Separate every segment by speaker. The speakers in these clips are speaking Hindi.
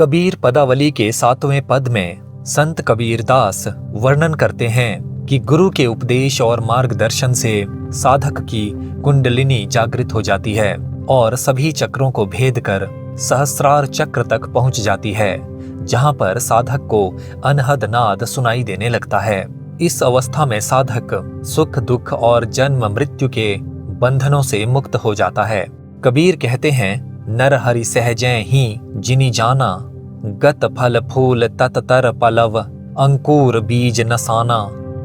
Speaker 1: कबीर पदावली के 7वें पद में संत कबीर दास वर्णन करते हैं कि गुरु के उपदेश और मार्गदर्शन से साधक की कुंडलिनी जागृत हो जाती है और सभी चक्रों को भेद कर सहस्रार चक्र तक पहुंच जाती है, जहां पर साधक को अनहद नाद सुनाई देने लगता है। इस अवस्था में साधक सुख दुख और जन्म मृत्यु के बंधनों से मुक्त हो जाता है। कबीर कहते हैं, नर हरि सहजै ही जिनि जाना, गत फल फूल तत्तर पलव अंकुर बीज नसाना।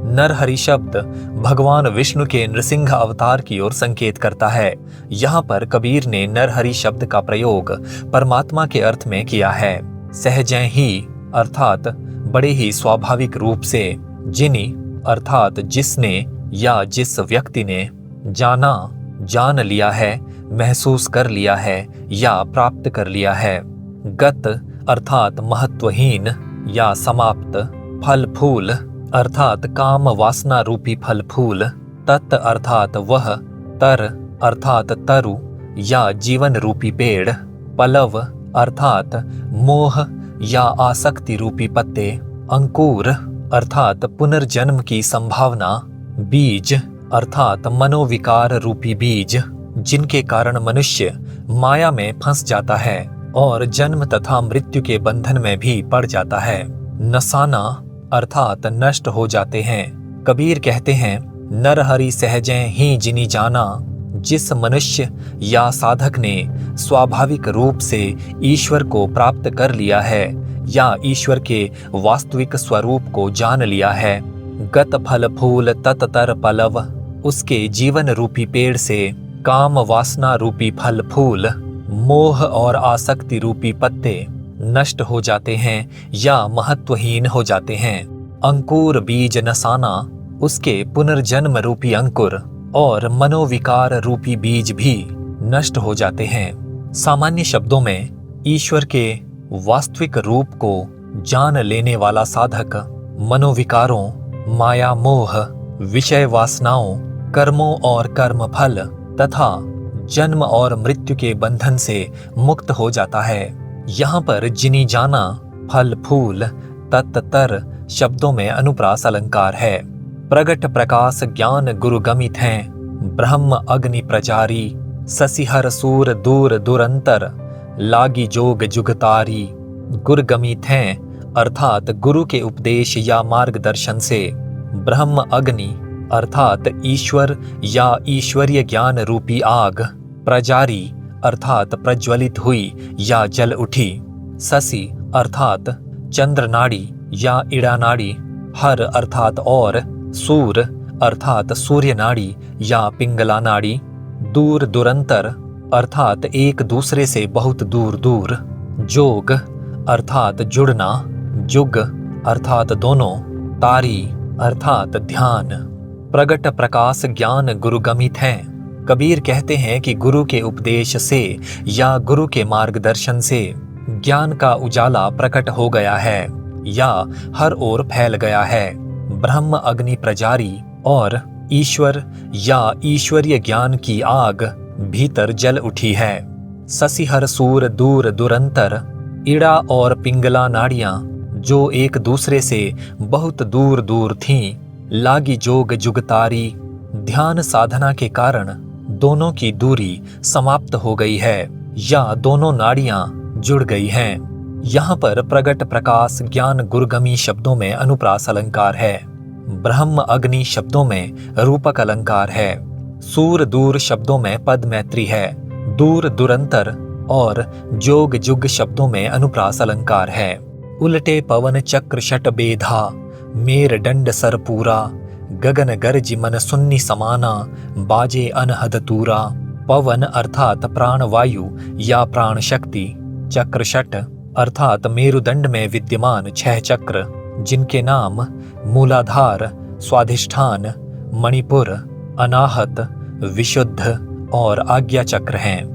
Speaker 1: नर हरि शब्द भगवान विष्णु के नृसिंह अवतार की ओर संकेत करता है। यहाँ पर कबीर ने नर हरि शब्द का प्रयोग परमात्मा के अर्थ में किया है। सहजै ही अर्थात बड़े ही स्वाभाविक रूप से, जिनि अर्थात जिसने या जिस व्यक्ति ने, जाना जान लिया है, महसूस कर लिया है या प्राप्त कर लिया है। गत अर्थात महत्वहीन या समाप्त, फल फूल अर्थात काम वासना रूपी फल फूल, तत् अर्थात वह, तर अर्थात तरु या जीवन रूपी पेड़, पलव अर्थात मोह या आसक्ति रूपी पत्ते, अंकुर अर्थात पुनर्जन्म की संभावना, बीज अर्थात मनोविकार रूपी बीज, जिनके कारण मनुष्य माया में फंस जाता है और जन्म तथा मृत्यु के बंधन में भी पड़ जाता है। नसाना अर्थात नष्ट हो जाते हैं। कबीर कहते हैं, नर हरि सहजै ही जिनि जाना। जिस मनुष्य या साधक ने स्वाभाविक रूप से ईश्वर को प्राप्त कर लिया है या ईश्वर के वास्तविक स्वरूप को जान लिया है, गत फल फूल तत्तर पलव, उसके जीवन रूपी पेड़ से काम वासना रूपी फल फूल, मोह और आसक्ति रूपी पत्ते नष्ट हो जाते हैं या महत्वहीन हो जाते हैं। अंकुर बीज नसाना, उसके पुनर्जन्म रूपी अंकुर और मनोविकार रूपी बीज भी नष्ट हो जाते हैं। सामान्य शब्दों में ईश्वर के वास्तविक रूप को जान लेने वाला साधक मनोविकारों, माया मोह, विषय वासनाओं, कर्मों और कर्म फल तथा जन्म और मृत्यु के बंधन से मुक्त हो जाता है। यहाँ पर जिनि जाना, फल फूल, तत्तर शब्दों में अनुप्रास अलंकार है। प्रगट प्रकाश ज्ञान गुरु गमित हैं, ब्रह्म अग्नि प्रजारी, ससिहर सूर दूर दुरंतर, लागी जोग जुगतारी। गुरु गमित हैं अर्थात गुरु के उपदेश या मार्गदर्शन से, ब्रह्म अग्नि अर्थात ईश्वर या ईश्वरीय ज्ञान रूपी आग, प्रजारी अर्थात प्रज्वलित हुई या जल उठी, ससी अर्थात चंद्र नाड़ी या इड़ा नाड़ी, हर अर्थात और, सूर अर्थात सूर्य नाड़ी या पिंगला नाड़ी, दूर दुरंतर अर्थात एक दूसरे से बहुत दूर दूर, जोग अर्थात जुड़ना, जुग अर्थात दोनों, तारी अर्थात ध्यान। प्रगट प्रकाश ज्ञान गुरु गमित हैं। कबीर कहते हैं कि गुरु के उपदेश से या गुरु के मार्गदर्शन से ज्ञान का उजाला प्रकट हो गया है या हर ओर फैल गया है। ब्रह्म अग्नि प्रजारी और ईश्वर या ईश्वरीय ज्ञान की आग भीतर जल उठी है। ससिहर सूर दूर दुरंतर, इड़ा और पिंगला नाड़ियां जो एक दूसरे से बहुत दूर दूर थीं, लागी जोग जुगतारी, ध्यान साधना के कारण दोनों की दूरी समाप्त हो गई है या दोनों नाड़ियां जुड़ गई हैं। यहाँ पर प्रगट प्रकाश ज्ञान गुरुगमी शब्दों में अनुप्रास अलंकार है, ब्रह्म अग्नि शब्दों में रूपक अलंकार है, सूर दूर शब्दों में पद मैत्री है, दूर दुरंतर और जोग जुग शब्दों में अनुप्रास अलंकार है। उलटे पवन चक्र शट बेधा, मेर दंड सर पूरा, गगन गर्ज मन सुन्नी समाना, बाजे अनहद तूरा। पवन अर्थात प्राण वायु या प्राण शक्ति, चक्र शट अर्थात मेरुदंड में विद्यमान 6 चक्र, जिनके नाम मूलाधार, स्वाधिष्ठान, मणिपुर, अनाहत, विशुद्ध और आज्ञा चक्र हैं।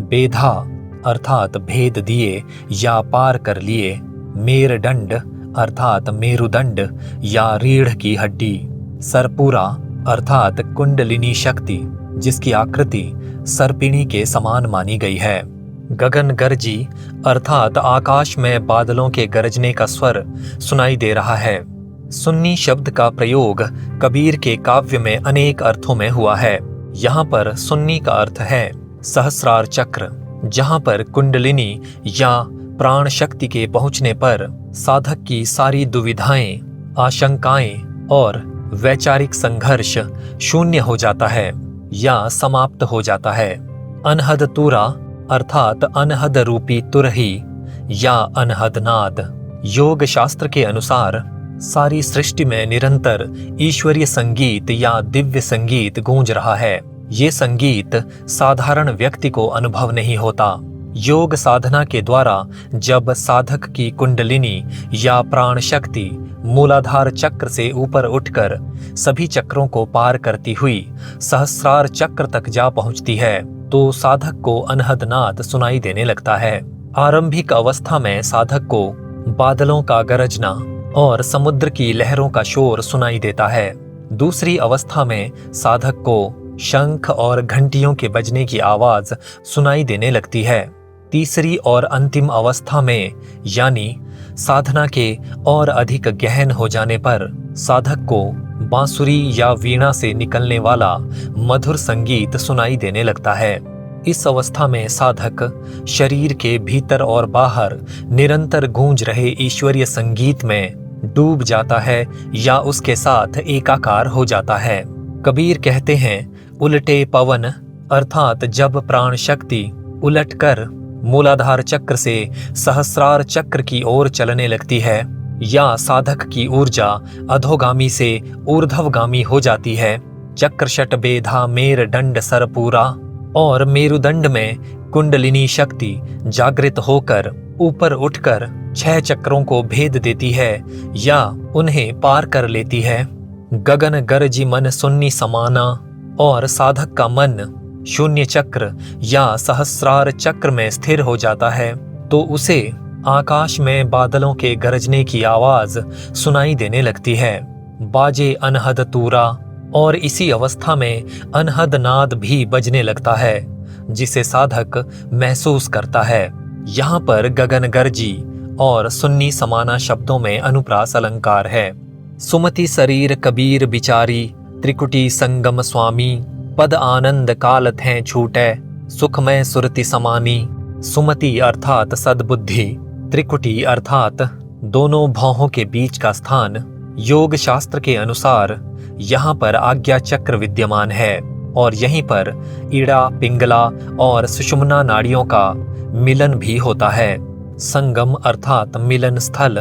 Speaker 1: बेधा अर्थात भेद दिए या पार कर लिए, मेरदंड अर्थात मेरुदंड या रीढ़ की हड्डी, सरपूरा अर्थात कुंडलिनी शक्ति जिसकी आकृति सर्पिणी के समान मानी गई है। गगन गर्जी अर्थात आकाश में बादलों के गरजने का स्वर सुनाई दे रहा है। सुन्नी शब्द का प्रयोग कबीर के काव्य में अनेक अर्थों में हुआ है। यहाँ पर सुन्नी का अर्थ है सहस्रार चक्र, जहाँ पर कुंडलिनी या प्राण शक्ति के पहुँचने पर साधक की सारी दुविधाएं, आशंकाएं और वैचारिक संघर्ष शून्य हो जाता है या समाप्त हो जाता है। अनहद तुरा अर्थात अनहद रूपी तुरही या अनहद नाद। योग शास्त्र के अनुसार सारी सृष्टि में निरंतर ईश्वरीय संगीत या दिव्य संगीत गूंज रहा है। ये संगीत साधारण व्यक्ति को अनुभव नहीं होता। योग साधना के द्वारा जब साधक की कुंडलिनी या प्राण शक्ति मूलाधार चक्र से ऊपर उठकर सभी चक्रों को पार करती हुई सहस्रार चक्र तक जा पहुंचती है तो साधक को अनहद नाद सुनाई देने लगता है। आरंभिक अवस्था में साधक को बादलों का गरजना और समुद्र की लहरों का शोर सुनाई देता है। दूसरी अवस्था में साधक को शंख और घंटियों के बजने की आवाज सुनाई देने लगती है। तीसरी और अंतिम अवस्था में यानी साधना के और अधिक गहन हो जाने पर साधक को बांसुरी या वीणा से निकलने वाला मधुर संगीत सुनाई देने लगता है। इस अवस्था में साधक शरीर के भीतर और बाहर निरंतर गूंज रहे ईश्वरीय संगीत में डूब जाता है या उसके साथ एकाकार हो जाता है। कबीर कहते हैं, उलटे पवन अर्थात जब प्राण शक्ति उलटकर मूलाधार चक्र से सहस्रार चक्र की ओर चलने लगती है या साधक की ऊर्जा अधोगामी से ऊर्ध्वगामी हो जाती है। चक्रशट बेधा मेर दंड सरपूरा और मेरुदंड में कुंडलिनी शक्ति जागृत होकर ऊपर उठकर 6 चक्रों को भेद देती है या उन्हें पार कर लेती है। गगन गरजी मन सुन्नी समाना और साधक का मन शून्य चक्र या सहस्रार चक्र में स्थिर हो जाता है तो उसे आकाश में बादलों के गरजने की आवाज सुनाई देने लगती है। बाजे अनहद तूरा और इसी अवस्था में अनहद नाद भी बजने लगता है जिसे साधक महसूस करता है। यहाँ पर गगन गर्जी और सुन्नी समाना शब्दों में अनुप्रास अलंकार है। सुमति शरीर कबीर बिचारी त्रिकुटी संगम स्वामी पद आनंद कालत हैं छूटे सुखमय सुरति समानी। सुमति अर्थात सद्बुद्धि, त्रिकुटी अर्थात दोनों भौहों के बीच का स्थान। योग शास्त्र के अनुसार यहाँ पर आज्ञा चक्र विद्यमान है और यहीं पर ईड़ा, पिंगला और सुषुम्ना नाड़ियों का मिलन भी होता है। संगम अर्थात मिलन स्थल,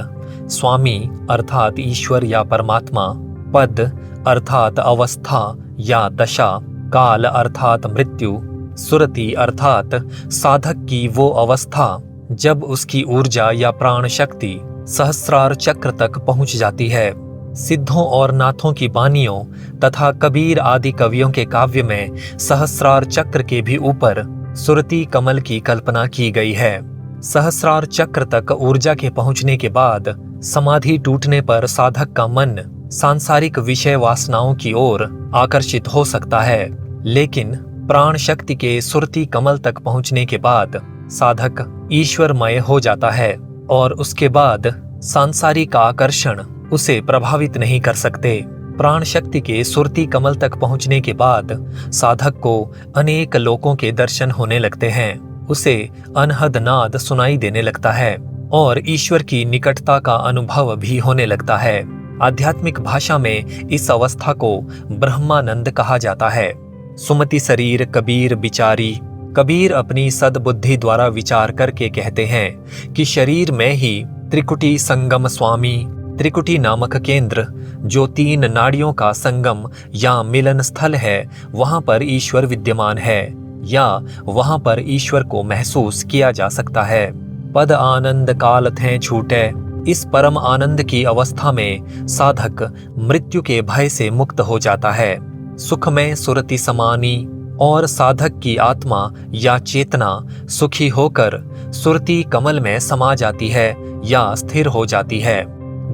Speaker 1: स्वामी अर्थात ईश्वर या परमात्मा, पद अर्थात अवस्था या दशा, काल अर्थात मृत्यु, सुरति अर्थात साधक की वो अवस्था जब उसकी ऊर्जा या प्राण शक्ति सहस्रार चक्र तक पहुंच जाती है। सिद्धों और नाथों की बानियों तथा कबीर आदि कवियों के काव्य में सहस्रार चक्र के भी ऊपर सुरति कमल की कल्पना की गई है। सहस्रार चक्र तक ऊर्जा के पहुंचने के बाद समाधि टूटने पर साधक का मन सांसारिक विषय वासनाओं की ओर आकर्षित हो सकता है, लेकिन प्राण शक्ति के सुरति कमल तक पहुंचने के बाद साधक ईश्वरमय हो जाता है और उसके बाद सांसारिक आकर्षण उसे प्रभावित नहीं कर सकते। प्राण शक्ति के सुरति कमल तक पहुंचने के बाद साधक को अनेक लोकों के दर्शन होने लगते हैं। उसे अनहद नाद सुनाई देने लगता है और ईश्वर की निकटता का अनुभव भी होने लगता है। आध्यात्मिक भाषा में इस अवस्था को ब्रह्मानंद कहा जाता है। सुमति शरीर कबीर बिचारी। कबीर अपनी सद्बुद्धि द्वारा विचार करके कहते हैं कि शरीर में ही त्रिकुटी संगम स्वामी, त्रिकुटी नामक केंद्र जो 3 नाड़ियों का संगम या मिलन स्थल है, वहां पर ईश्वर विद्यमान है या वहां पर ईश्वर को महसूस किया जा सकता है। पद आनंद काल थे छूटे। इस परम आनंद की अवस्था में साधक मृत्यु के भय से मुक्त हो जाता है। सुख में सुरति समानी और साधक की आत्मा या चेतना सुखी होकर सुरति कमल में समा जाती है या स्थिर हो जाती है।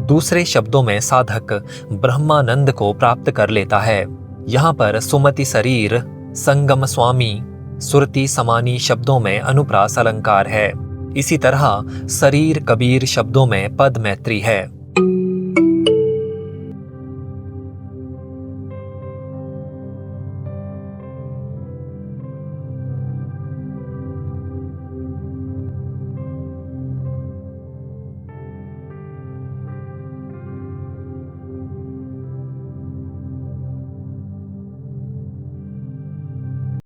Speaker 1: दूसरे शब्दों में साधक ब्रह्मानंद को प्राप्त कर लेता है। यहाँ पर सुमति शरीर, संगम स्वामी, सुरती समानी शब्दों में अनुप्रास अलंकार है। इसी तरह शरीर कबीर शब्दों में पद मैत्री है।